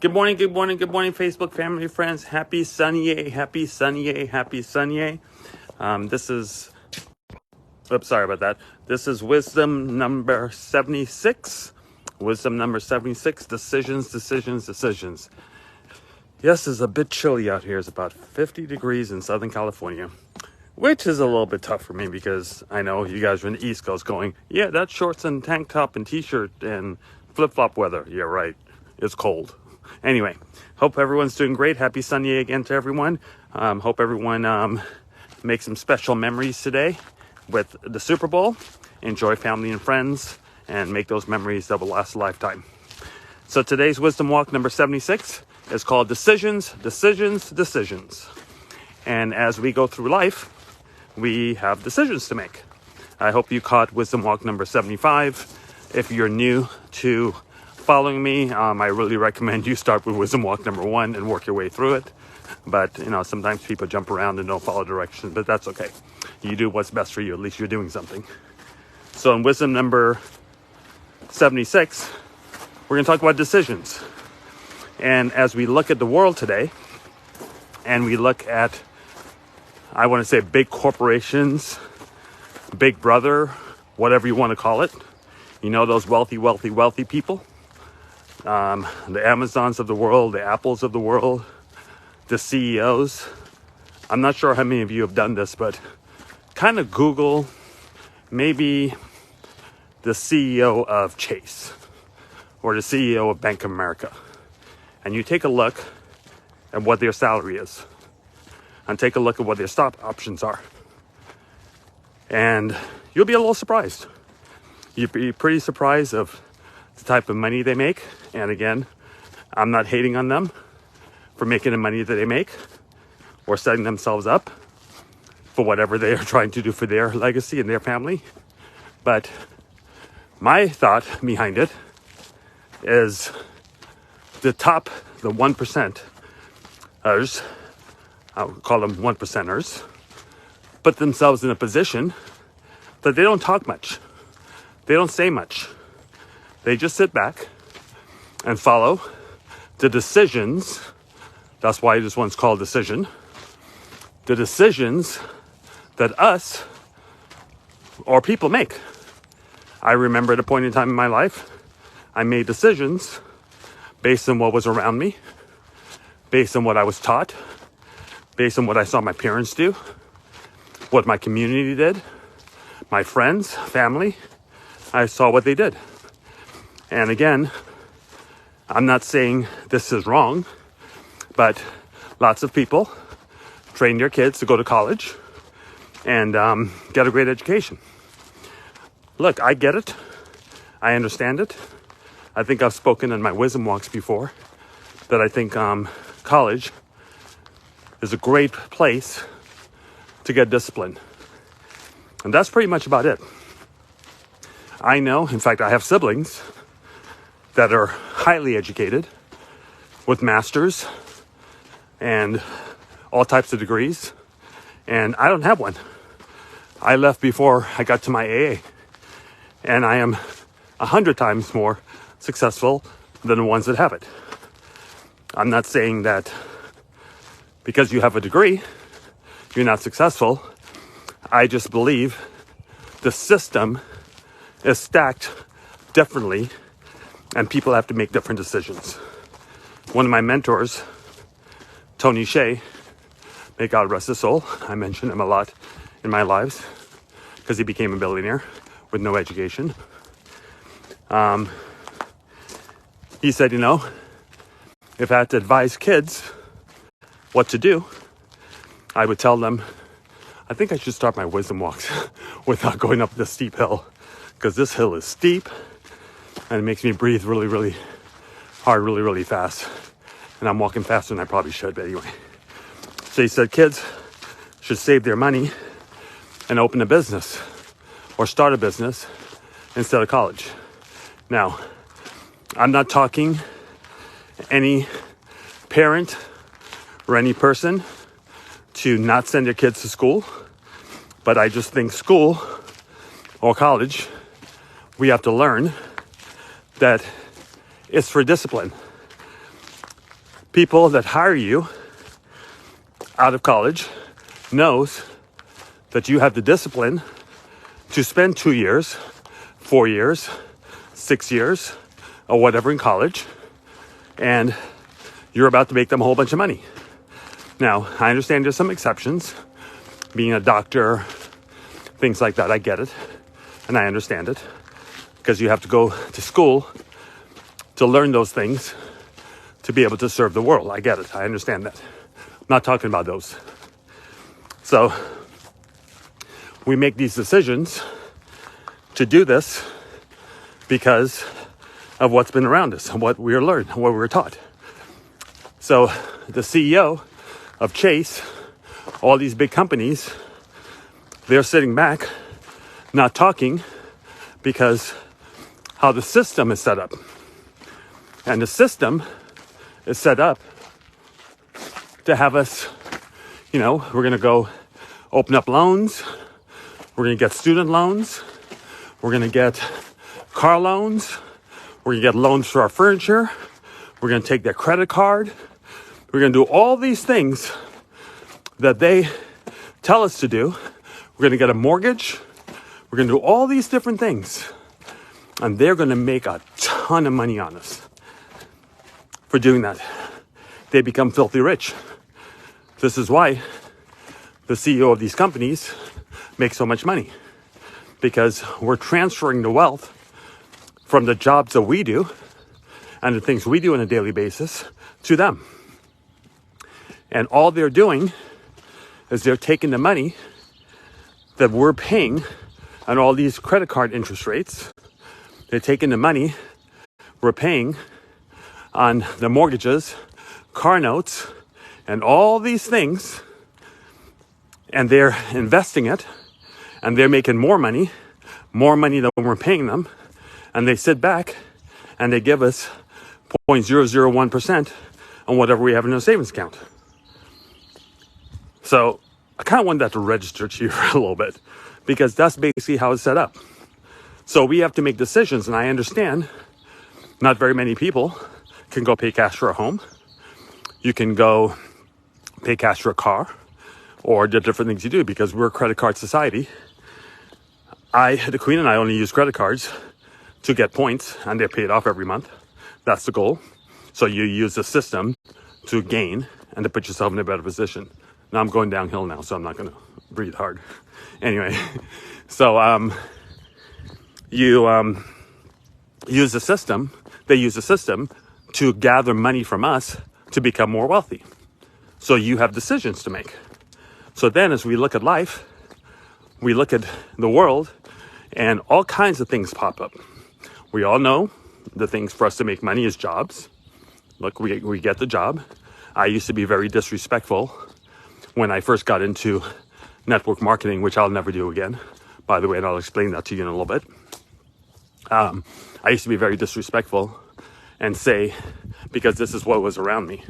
Good morning, Facebook family, friends. Happy Sunday, happy Sunday, happy Sunday. Sorry about that. This is wisdom number 76. Wisdom number 76, decisions. Yes, it's a bit chilly out here. It's about 50 degrees in Southern California, which is a little bit tough for me because I know you guys are in the East Coast going, yeah, that's shorts and tank top and t-shirt and flip-flop weather. Yeah, right. It's cold. Anyway, hope everyone's doing great. Happy Sunday again to everyone. Hope everyone makes some special memories today with the Super Bowl. Enjoy family and friends and make those memories that will last a lifetime. So today's Wisdom Walk number 76 is called Decisions. And as we go through life, we have decisions to make. I hope you caught Wisdom Walk number 75. If you're new to following me, I really recommend you start with Wisdom Walk number 1 and work your way through it. But, sometimes people jump around and don't follow directions, but that's okay. You do what's best for you. At least you're doing something. So in Wisdom number 76, we're going to talk about decisions. And as we look at the world today, and we look at, I want to say, big corporations, Big Brother, whatever you want to call it, those wealthy people, the Amazons of the world, the Apples of the world, the CEOs. I'm not sure how many of you have done this, but kind of Google maybe the CEO of Chase or the CEO of Bank of America. And you take a look at what their salary is and take a look at what their stock options are. And you'll be a little surprised. You'd be pretty surprised of the type of money they make. And again, I'm not hating on them for making the money that they make or setting themselves up for whatever they are trying to do for their legacy and their family. But my thought behind it is the 1%ers, I would call them 1%ers, put themselves in a position that they don't talk much. They don't say much. They just sit back and follow the decisions. That's why this one's called Decision. The decisions that us or people make. I remember at a point in time in my life, I made decisions based on what was around me, based on what I was taught, based on what I saw my parents do, what my community did, my friends, family. I saw what they did. And again, I'm not saying this is wrong, but lots of people train their kids to go to college and get a great education. Look, I get it. I understand it. I think I've spoken in my wisdom walks before that I think college is a great place to get discipline. And that's pretty much about it. I know, in fact, I have siblings that are highly educated with masters and all types of degrees, and I don't have one. I left before I got to my AA, and I am 100 times more successful than the ones that have it. I'm not saying that because you have a degree, you're not successful. I just believe the system is stacked differently and people have to make different decisions. One of my mentors, Tony Hsieh, may God rest his soul. I mention him a lot in my lives because he became a billionaire with no education. He said, if I had to advise kids what to do, I would tell them, I think I should start my wisdom walks without going up this steep hill, because this hill is steep and it makes me breathe really, really hard, really, really fast. And I'm walking faster than I probably should, but anyway. So he said kids should save their money and open a business or start a business instead of college. Now, I'm not talking any parent or any person to not send their kids to school, but I just think school or college, we have to learn that it's for discipline. people that hire you out of college knows that you have the discipline to spend 2 years, 4 years, 6 years, or whatever in college, and you're about to make them a whole bunch of money. Now, I understand there's some exceptions, being a doctor, things like that. I get it, and I understand it, because you have to go to school to learn those things to be able to serve the world. I get it. I understand that. I'm not talking about those. So we make these decisions to do this because of what's been around us, what we learned, what we were taught. So the CEO of Chase, all these big companies, they're sitting back, not talking, because how the system is set up. And the system is set up to have us, we're going to go open up loans. We're going to get student loans. We're going to get car loans. We're going to get loans for our furniture. We're going to take their credit card. We're going to do all these things that they tell us to do. We're going to get a mortgage. We're going to do all these different things. And they're going to make a ton of money on us for doing that. They become filthy rich. This is why the CEO of these companies make so much money, because we're transferring the wealth from the jobs that we do and the things we do on a daily basis to them. And all they're doing is they're taking the money that we're paying on all these credit card interest rates. They're taking the money we're paying on the mortgages, car notes, and all these things, and they're investing it, and they're making more money than we're paying them, and they sit back and they give us 0.001% on whatever we have in our savings account. So I kind of want that to register to you for a little bit, because that's basically how it's set up. So we have to make decisions, and I understand not very many people can go pay cash for a home. You can go pay cash for a car, or the different things you do, because we're a credit card society. The Queen and I only use credit cards to get points, and they're paid off every month. That's the goal. So you use the system to gain and to put yourself in a better position. Now I'm going downhill now, so I'm not going to breathe hard. Anyway, so you use the system. They use the system to gather money from us to become more wealthy. So you have decisions to make. So then as we look at life, we look at the world, and all kinds of things pop up. We all know the things for us to make money is jobs. Look, we get the job. I used to be very disrespectful when I first got into network marketing, which I'll never do again, by the way, and I'll explain that to you in a little bit. I used to be very disrespectful and say, because this is what was around me.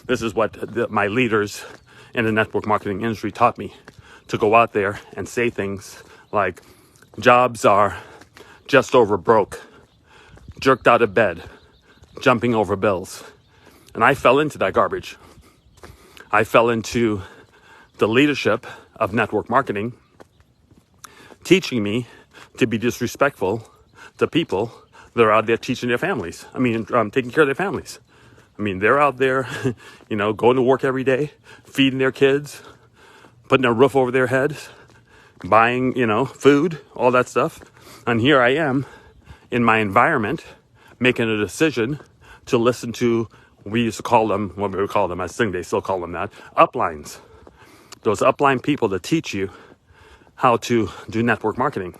This is what my leaders in the network marketing industry taught me, to go out there and say things like, jobs are just over broke, jerked out of bed, jumping over bills. And I fell into that garbage. I fell into the leadership of network marketing, teaching me to be disrespectful to people that are out there teaching their families. Taking care of their families. They're out there, going to work every day, feeding their kids, putting a roof over their heads, buying, food, all that stuff. And here I am in my environment, making a decision to listen to, we used to call them, what we would call them, I think they still call them that, uplines. Those upline people that teach you how to do network marketing.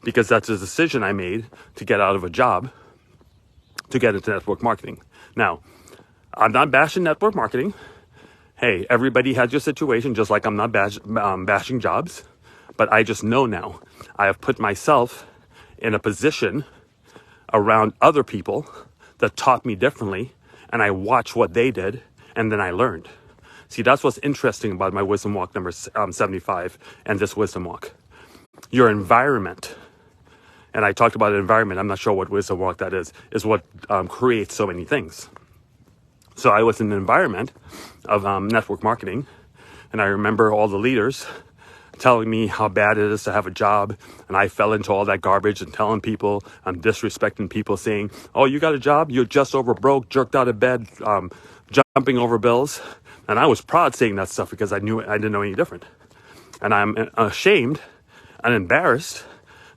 Because that's a decision I made to get out of a job to get into network marketing. Now, I'm not bashing network marketing. Hey, everybody has your situation, just like I'm not bashing jobs. But I just know now I have put myself in a position around other people that taught me differently, and I watched what they did, and then I learned. See, that's what's interesting about my Wisdom Walk number 75 and this Wisdom Walk. Your environment, and I talked about an environment, I'm not sure what Wisdom Walk that is what creates so many things. So I was in an environment of network marketing, and I remember all the leaders telling me how bad it is to have a job, and I fell into all that garbage and telling people, I'm disrespecting people, saying, oh, you got a job? You're just over broke, jerked out of bed, jumping over bills. And I was proud saying that stuff because I knew I didn't know any different. And I'm ashamed and embarrassed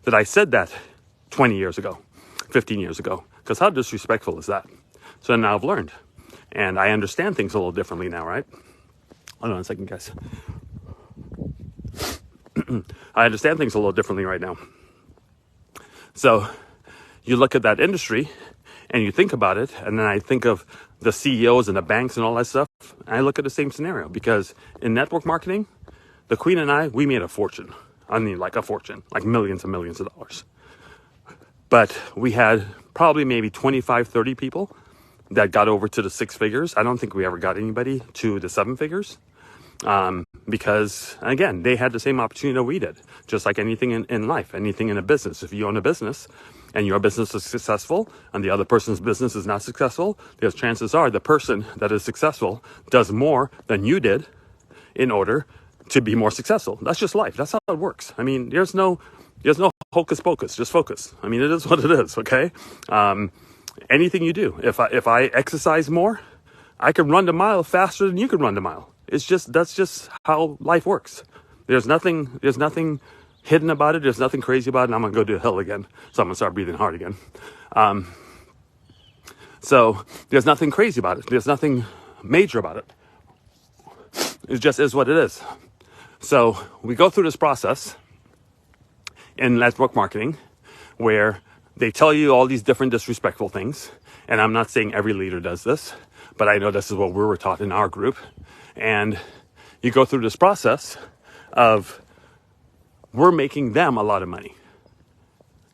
that I said that 20 years ago, 15 years ago, because how disrespectful is that? So now I've learned, and I understand things a little differently now, right? Hold on a second, guys. I understand things a little differently right now. So you look at that industry and you think about it, and then I think of the CEOs and the banks and all that stuff, and I look at the same scenario, because in network marketing, the Queen and I, we made a fortune. I mean, like a fortune, like millions and millions of dollars. But we had probably maybe 25, 30 people that got over to the 6 figures. I don't think we ever got anybody to the 7 figures. Because, again, they had the same opportunity that we did, just like anything in life, anything in a business. If you own a business and your business is successful and the other person's business is not successful, there's chances are the person that is successful does more than you did in order to be more successful. That's just life. That's how it works. I mean, there's no hocus pocus, just focus. I mean, it is what it is, okay? Anything you do, if I exercise more, I can run the mile faster than you can run the mile. That's just how life works. There's nothing hidden about it. There's nothing crazy about it. And I'm going to go to the hill again. So I'm going to start breathing hard again. So there's nothing crazy about it. There's nothing major about it. It just is what it is. So we go through this process in network marketing where they tell you all these different disrespectful things. And I'm not saying every leader does this, but I know this is what we were taught in our group. And you go through this process of, we're making them a lot of money.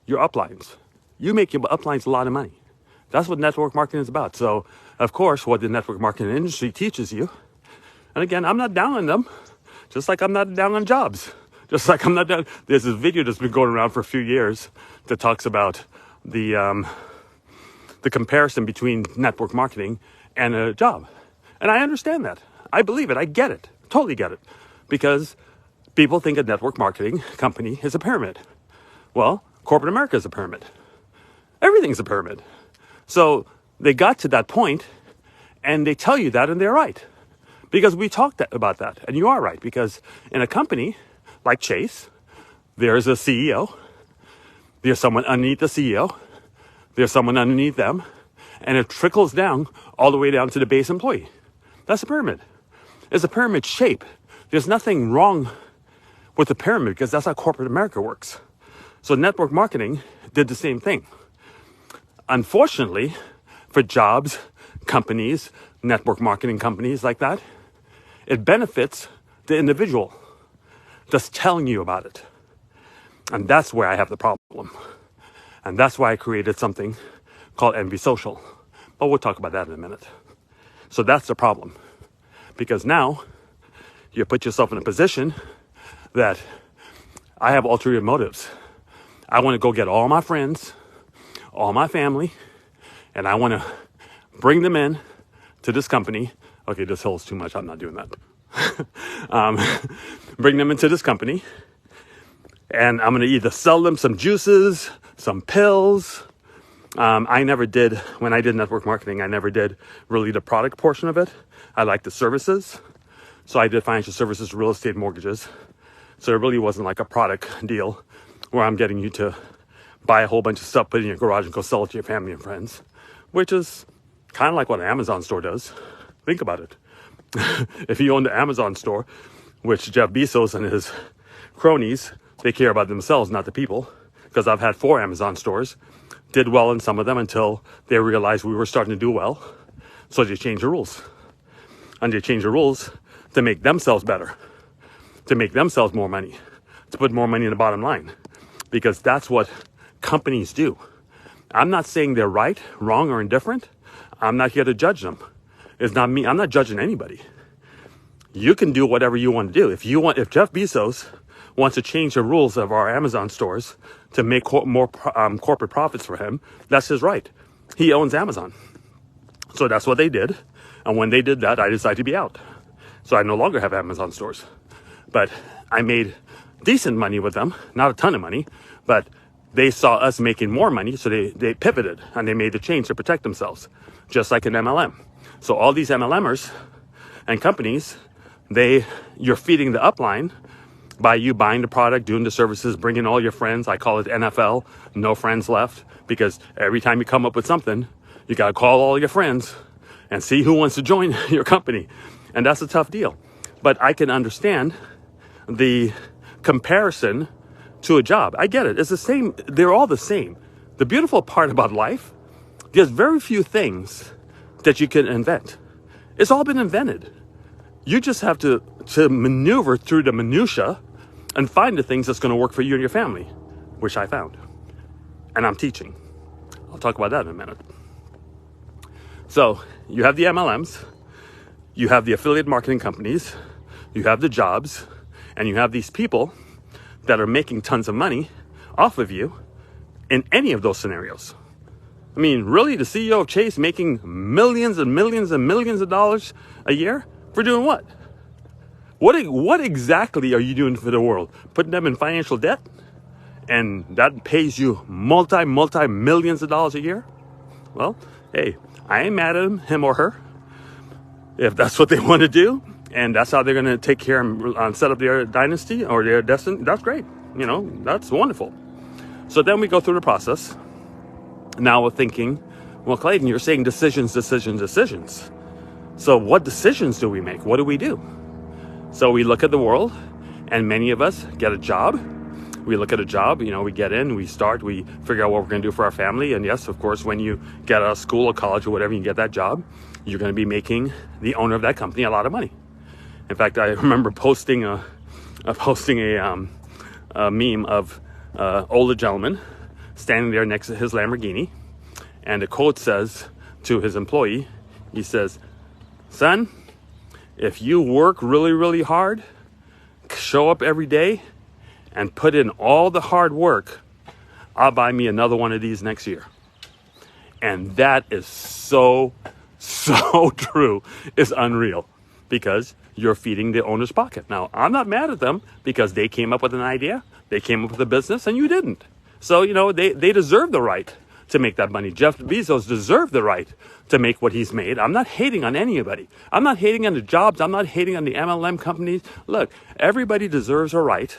Your uplines. You make your uplines a lot of money. That's what network marketing is about. So, of course, what the network marketing industry teaches you, and again, I'm not down on them, just like I'm not down on jobs. Just like I'm not down. There's this video that's been going around for a few years that talks about the comparison between network marketing and a job. And I understand that. I believe it. I get it. Totally get it. Because people think a network marketing company is a pyramid. Well, corporate America is a pyramid. Everything's a pyramid. So they got to that point and they tell you that, and they're right. Because we talked about that. And you are right. Because in a company like Chase, there's a CEO. There's someone underneath the CEO. There's someone underneath them. And it trickles down all the way down to the base employee. That's a pyramid. It's a pyramid shape. There's nothing wrong with the pyramid because that's how corporate America works. So network marketing did the same thing. Unfortunately, for jobs, companies, network marketing companies like that, it benefits the individual just telling you about it. And that's where I have the problem. And that's why I created something called Envy Social. But we'll talk about that in a minute. So that's the problem. Because now you put yourself in a position that I have ulterior motives. I want to go get all my friends, all my family, and I want to bring them in to this company. Okay, this hill is too much. I'm not doing that. Bring them into this company, and I'm going to either sell them some juices, some pills. I never did, when I did network marketing, I never did really the product portion of it. I liked the services. So I did financial services, real estate, mortgages. So it really wasn't like a product deal where I'm getting you to buy a whole bunch of stuff, put it in your garage and go sell it to your family and friends, which is kind of like what an Amazon store does. Think about it. If you own the Amazon store, which Jeff Bezos and his cronies, they care about themselves, not the people. Because I've had 4 Amazon stores, did well in some of them until they realized we were starting to do well. So they changed the rules. And they changed the rules to make themselves better, to make themselves more money, to put more money in the bottom line. Because that's what companies do. I'm not saying they're right, wrong, or indifferent. I'm not here to judge them. It's not me. I'm not judging anybody. You can do whatever you want to do. If Jeff Bezos wants to change the rules of our Amazon stores to make more corporate profits for him, that's his right. He owns Amazon. So that's what they did. And when they did that, I decided to be out. So I no longer have Amazon stores. But I made decent money with them, not a ton of money, but they saw us making more money, so they pivoted and they made the change to protect themselves, just like an MLM. So all these MLMers and companies, you're feeding the upline by you buying the product, doing the services, bringing all your friends. I call it NFL, no friends left, because every time you come up with something, you got to call all your friends and see who wants to join your company. And that's a tough deal. But I can understand the comparison to a job. I get it. It's the same. They're all the same. The beautiful part about life, there's very few things that you can invent. It's all been invented. You just have to maneuver through the minutia and find the things that's going to work for you and your family, which I found. And I'm teaching. I'll talk about that in a minute. So you have the MLMs, you have the affiliate marketing companies, you have the jobs, and you have these people that are making tons of money off of you in any of those scenarios. I mean, really, the CEO of Chase making millions and millions and millions of dollars a year for doing what? What exactly are you doing for the world? Putting them in financial debt? And that pays you multi-millions of dollars a year? Well, hey, I ain't mad at him or her. If that's what they want to do, and that's how they're going to take care and set up their dynasty or their destiny, that's great. That's wonderful. So then we go through the process. Now we're thinking, well, Clayton, you're saying decisions. So what decisions do we make? What do we do? So we look at the world, and many of us get a job. We look at a job, we get in, we start, we figure out what we're going to do for our family. And yes, of course, when you get out of school or college or whatever, you get that job, you're going to be making the owner of that company a lot of money. In fact, I remember posting a meme of older gentleman standing there next to his Lamborghini, and the quote says to his employee, he says, "Son, if you work really, really hard, show up every day, and put in all the hard work, I'll buy me another one of these next year." And that is so true. It's unreal, because you're feeding the owner's pocket. Now, I'm not mad at them, because they came up with an idea, they came up with a business, and you didn't. So, they deserve the right to make that money. Jeff Bezos deserved the right to make what he's made. I'm not hating on anybody. I'm not hating on the jobs. I'm not hating on the MLM companies. Look, everybody deserves a right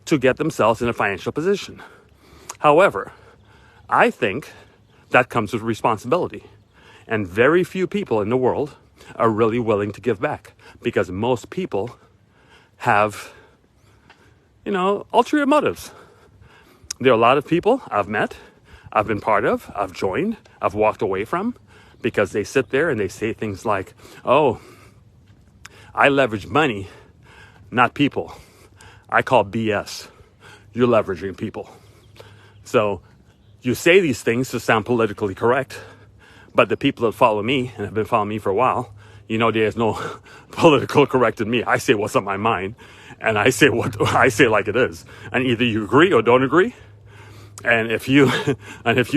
to get themselves in a financial position. However, I think that comes with responsibility. And very few people in the world are really willing to give back, because most people have, ulterior motives. There are a lot of people I've met, I've been part of, I've joined, I've walked away from, because they sit there and they say things like, "Oh, I leverage money, not people. I call BS. You're leveraging people." So you say these things to sound politically correct, but the people that follow me and have been following me for a while, there's no political correct in me. I say what's on my mind, and I say what I say like it is. And either you agree or don't agree. And if you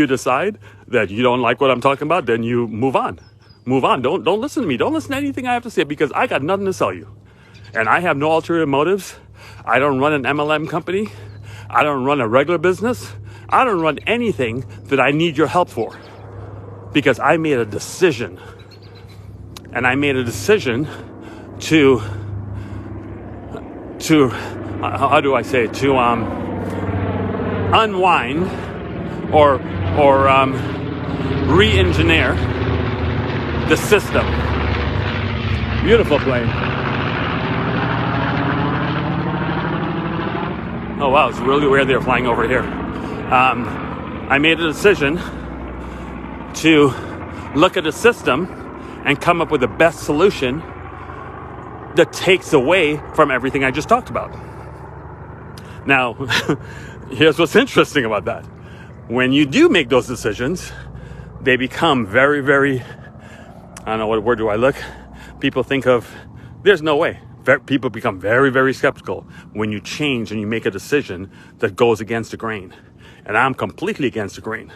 decide that you don't like what I'm talking about, then you move on. Move on. Don't listen to me. Don't listen to anything I have to say, because I got nothing to sell you. And I have no ulterior motives. I don't run an MLM company. I don't run a regular business. I don't run anything that I need your help for, because I made a decision. And I made a decision to how do I say it? To unwind or re-engineer the system. Beautiful plane. Oh wow, it's really weird they're flying over here. I made a decision to look at the system and come up with the best solution that takes away from everything I just talked about. Now, here's what's interesting about that. When you do make those decisions, they become very, very, I don't know, what word do I look? People think of, there's no way. People become very, very skeptical when you change and you make a decision that goes against the grain. And I'm completely against the grain.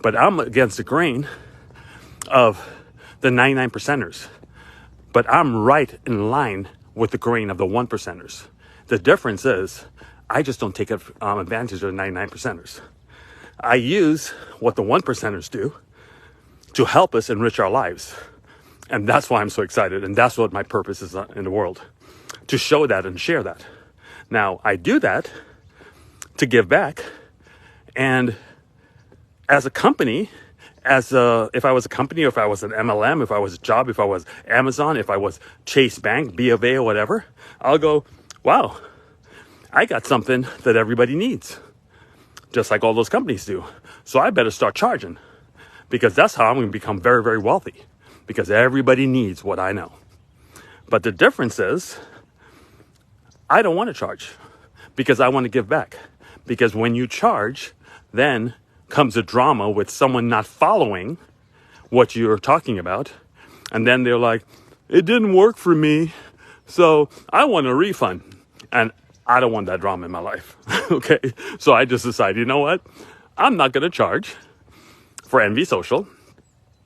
But I'm against the grain of the 99 percenters, but I'm right in line with the grain of the 1 percenters. The difference is I just don't take advantage of the 99 percenters. I use what the 1 percenters do to help us enrich our lives. And that's why I'm so excited. And that's what my purpose is in the world, to show that and share that. Now, I do that to give back. And as a company, if I was a company, or if I was an MLM, if I was a job, if I was Amazon, if I was Chase Bank, B of A, or whatever, I'll go, wow, I got something that everybody needs, just like all those companies do. So I better start charging, because that's how I'm going to become very, very wealthy, because everybody needs what I know. But the difference is I don't want to charge, because I want to give back. Because when you charge, then comes a drama with someone not following what you're talking about. And then they're like, it didn't work for me, so I want a refund. And I don't want that drama in my life. Okay. So I just decided, you know what? I'm not going to charge for Envy Social,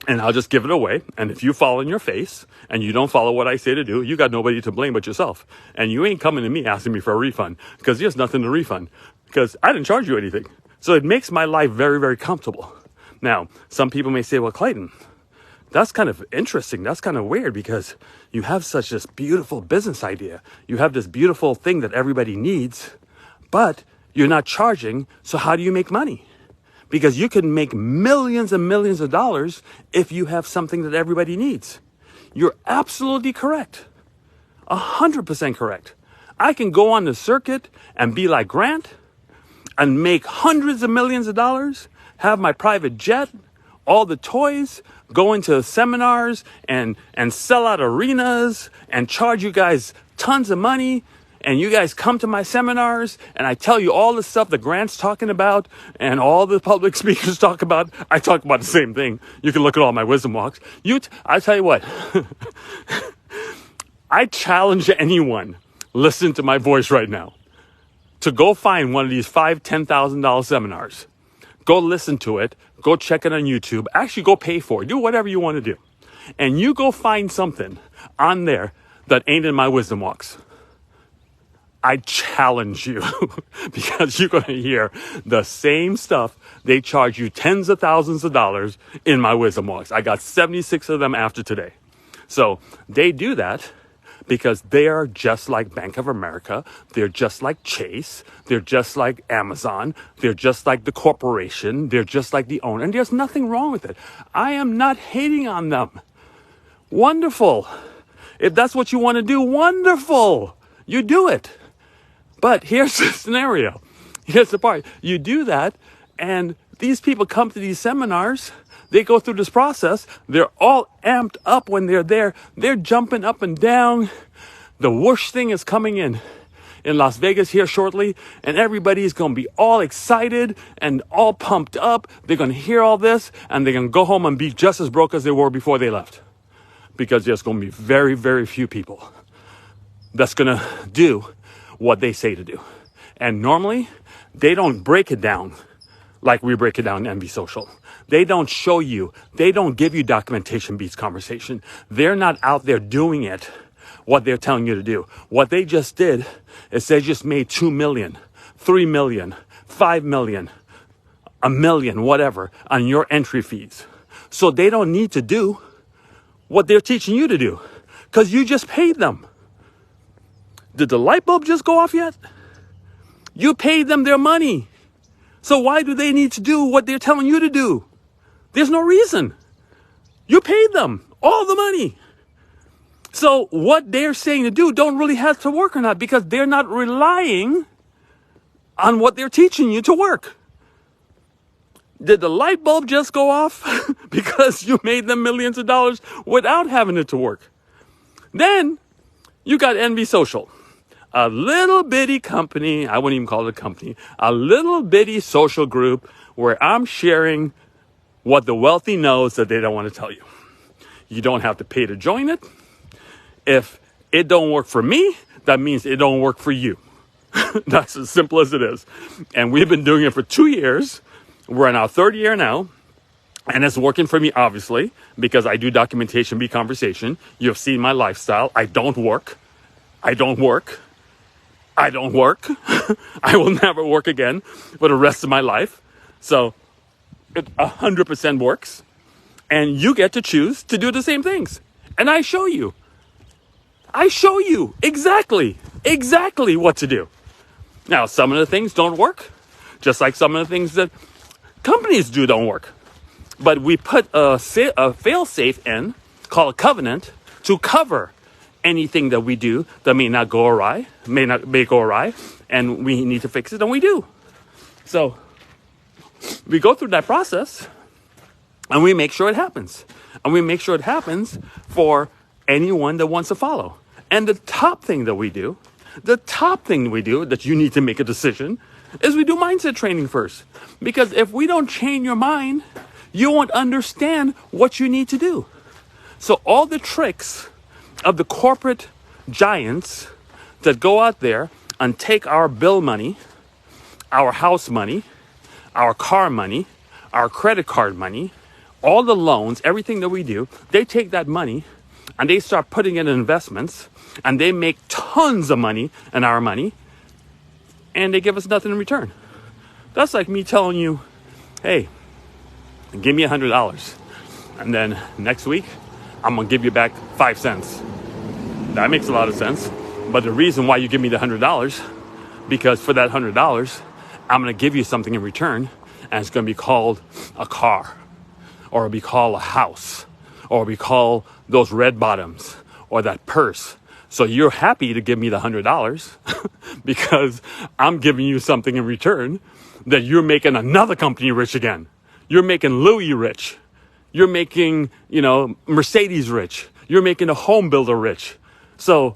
and I'll just give it away. And if you fall in your face and you don't follow what I say to do, you got nobody to blame but yourself. And you ain't coming to me asking me for a refund, because there's nothing to refund, because I didn't charge you anything. So it makes my life very, very comfortable. Now, some people may say, well, Clayton, that's kind of interesting. That's kind of weird, because you have such this beautiful business idea. You have this beautiful thing that everybody needs, but you're not charging. So how do you make money? Because you can make millions and millions of dollars if you have something that everybody needs. You're absolutely correct. 100% correct. I can go on the circuit and be like Grant and make hundreds of millions of dollars, have my private jet, all the toys, go into seminars and sell out arenas and charge you guys tons of money. And you guys come to my seminars and I tell you all the stuff that Grant's talking about and all the public speakers talk about. I talk about the same thing. You can look at all my wisdom walks. I tell you what, I challenge anyone listening to my voice right now to go find one of these $5,000, $10,000 seminars. Go listen to it. Go check it on YouTube. Actually, go pay for it. Do whatever you want to do. And you go find something on there that ain't in my wisdom walks. I challenge you, because you're going to hear the same stuff they charge you tens of thousands of dollars in my wisdom walks. I got 76 of them after today. So they do that because they are just like Bank of America. They're just like Chase. They're just like Amazon. They're just like the corporation. They're just like the owner. And there's nothing wrong with it. I am not hating on them. Wonderful. If that's what you want to do, wonderful. You do it. But here's the scenario. Here's the part. You do that, and these people come to these seminars. They go through this process. They're all amped up when they're there. They're jumping up and down. The whoosh thing is coming in Las Vegas here shortly, and everybody's going to be all excited and all pumped up. They're going to hear all this, and they're going to go home and be just as broke as they were before they left, because there's going to be very, very few people that's going to do what they say to do. And normally, they don't break it down like we break it down in Envy Social. They don't show you. They don't give you documentation beats conversation. They're not out there doing it, what they're telling you to do. What they just did is they just made 2 million, 3 million, 5 million, a million, whatever, on your entry fees. So they don't need to do what they're teaching you to do, because you just paid them. Did the light bulb just go off yet? You paid them their money. So why do they need to do what they're telling you to do? There's no reason. You paid them all the money. So what they're saying to do don't really have to work or not, because they're not relying on what they're teaching you to work. Did the light bulb just go off because you made them millions of dollars without having it to work? Then you got Envy Social. A little bitty company, I wouldn't even call it a company, a little bitty social group where I'm sharing what the wealthy knows that they don't want to tell you. You don't have to pay to join it. If it don't work for me, that means it don't work for you. That's as simple as it is. And we've been doing it for 2 years. We're in our third year now. And it's working for me, obviously, because I do documentation, be conversation. You've seen my lifestyle. I don't work. I don't work. I don't work. I will never work again for the rest of my life. So it 100% works. And you get to choose to do the same things. And I show you exactly what to do. Now, some of the things don't work, just like some of the things that companies do don't work. But we put a fail-safe in, called a covenant, to cover anything that we do that may go awry, and we need to fix it, and we do. So we go through that process, and we make sure it happens. And we make sure it happens for anyone that wants to follow. And the top thing we do that you need to make a decision is we do mindset training first. Because if we don't train your mind, you won't understand what you need to do. So all the tricks of the corporate giants that go out there and take our bill money, our house money, our car money, our credit card money, all the loans, everything that we do, they take that money and they start putting it in investments, and they make tons of money and our money, and they give us nothing in return. That's like me telling you, hey, give me $100, and then next week I'm gonna give you back 5 cents. That makes a lot of sense. But the reason why you give me the $100, because for that $100 I'm gonna give you something in return, and it's gonna be called a car, or it'll be called a house, or it'll be called those red bottoms, or that purse. So you're happy to give me the $100 because I'm giving you something in return that you're making another company rich again. You're making Louis rich. You're making, Mercedes rich. You're making a home builder rich. So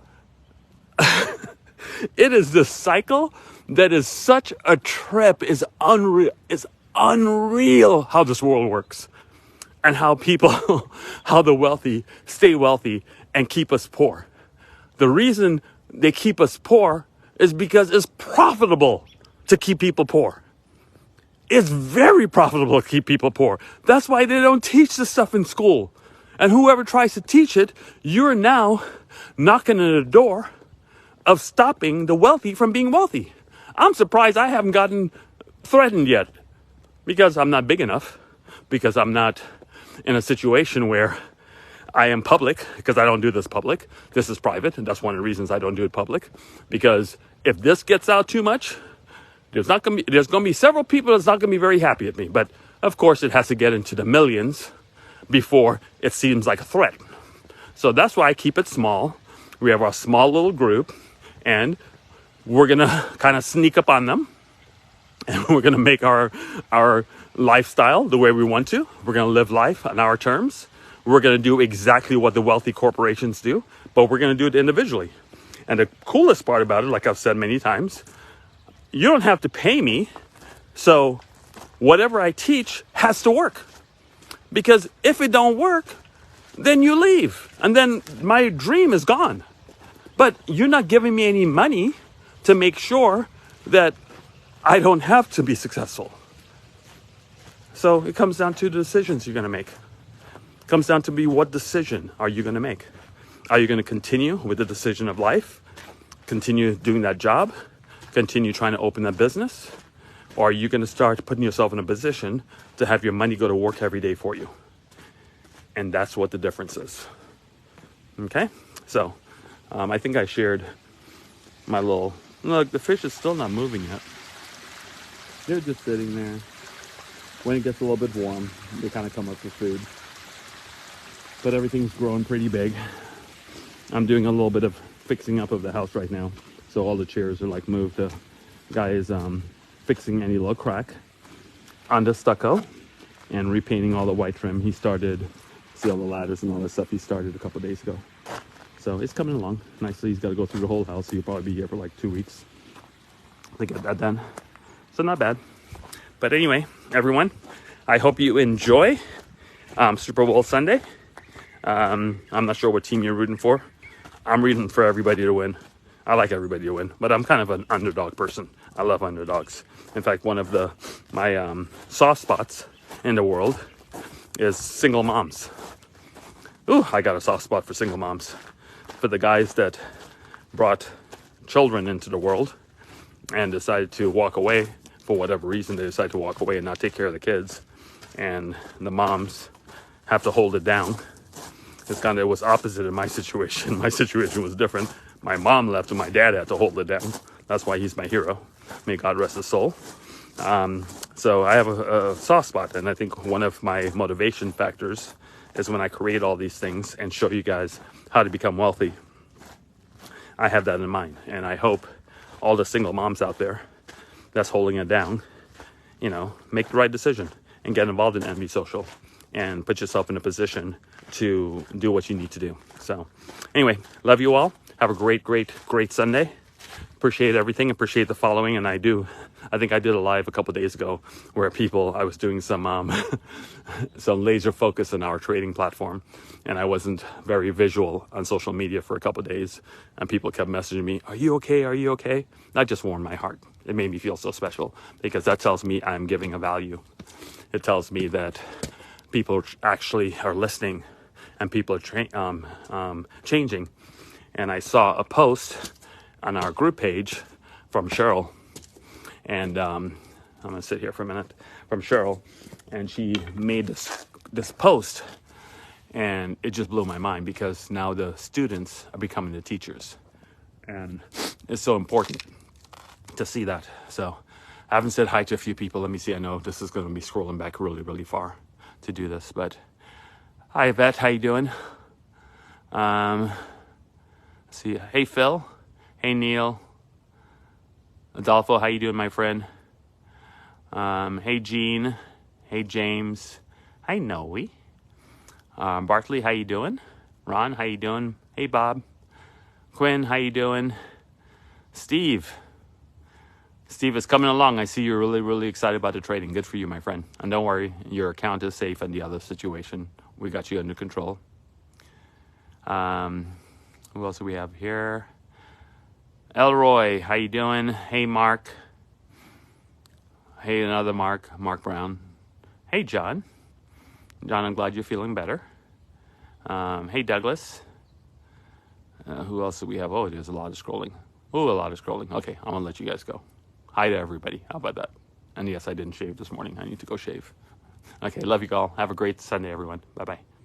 it is this cycle that is such a trip. Is unreal. It's unreal how this world works, and how people, how the wealthy stay wealthy and keep us poor. The reason they keep us poor is because it's profitable to keep people poor. It's very profitable to keep people poor. That's why they don't teach this stuff in school. And whoever tries to teach it, you're now knocking on the door of stopping the wealthy from being wealthy. I'm surprised I haven't gotten threatened yet, because I'm not big enough, because I'm not in a situation where I am public, because I don't do this public. This is private, and that's one of the reasons I don't do it public. Because if this gets out too much, there's going to be several people that's not going to be very happy at me. But of course, it has to get into the millions before it seems like a threat. So that's why I keep it small. We have our small little group, and we're going to kind of sneak up on them, and we're going to make our lifestyle the way we want to. We're going to live life on our terms. We're going to do exactly what the wealthy corporations do, but we're going to do it individually. And the coolest part about it, like I've said many times, you don't have to pay me. So whatever I teach has to work. Because if it don't work, then you leave. And then my dream is gone. But you're not giving me any money to make sure that I don't have to be successful. So it comes down to the decisions you're going to make. It comes down to what decision are you going to make? Are you going to continue with the decision of life? Continue doing that job? Continue trying to open that business? Or are you going to start putting yourself in a position to have your money go to work every day for you? And that's what the difference is. Okay? So, I think I shared my little... Look, the fish is still not moving yet. They're just sitting there. When it gets a little bit warm, they kind of come up for food. But everything's growing pretty big. I'm doing a little bit of fixing up of the house right now. So all the chairs are like moved. The guy is fixing any little crack on the stucco and repainting all the white trim. He started, see all the ladders and all that stuff he started a couple of days ago. So it's coming along nicely. He's got to go through the whole house. So he'll probably be here for like 2 weeks to get that done. So not bad. But anyway, everyone, I hope you enjoy Super Bowl Sunday. I'm not sure what team you're rooting for. I'm rooting for everybody to win. I like everybody to win, but I'm kind of an underdog person. I love underdogs. In fact, one of my soft spots in the world is single moms. Ooh, I got a soft spot for single moms. For the guys that brought children into the world and decided to walk away for whatever reason. They decided to walk away and not take care of the kids, and the moms have to hold it down. It was opposite in my situation. My situation was different. My mom left and my dad had to hold it down. That's why he's my hero. May God rest his soul. So I have a soft spot, and I think one of my motivation factors is when I create all these things and show you guys how to become wealthy. I have that in mind, and I hope all the single moms out there that's holding it down, make the right decision and get involved in Envy Social and put yourself in a position to do what you need to do. So anyway, love you all. Have a great, great, great Sunday. Appreciate everything. Appreciate the following. And I think I did a live a couple of days ago where I was doing some some laser focus on our trading platform, and I wasn't very visual on social media for a couple of days, and people kept messaging me, "Are you okay? Are you okay?" That just warmed my heart. It made me feel so special, because that tells me I'm giving a value. It tells me that people actually are listening and people are changing. And I saw a post on our group page from Cheryl, and I'm gonna sit here for a minute, from Cheryl, and she made this post, and it just blew my mind, because now the students are becoming the teachers, and it's so important to see that. So I haven't said hi to a few people. Let me see. I know this is going to be scrolling back really, really far to do this, but hi Yvette, how you doing? See, hey Phil, hey Neil, Adolfo, how you doing, my friend? Hey Gene, hey James, hi Noe, Bartley, how you doing? Ron, how you doing? Hey Bob, Quinn, how you doing? Steve is coming along. I see you're really, really excited about the trading. Good for you, my friend. And don't worry, your account is safe in the other situation. We got you under control. Who else do we have here? Elroy, how you doing? Hey, Mark. Hey, another Mark Brown. Hey, John. John, I'm glad you're feeling better. Hey, Douglas. Who else do we have? Oh, there's a lot of scrolling. Oh, a lot of scrolling. Okay, I'm going to let you guys go. Hi to everybody. How about that? And yes, I didn't shave this morning. I need to go shave. Okay, love you all. Have a great Sunday, everyone. Bye-bye.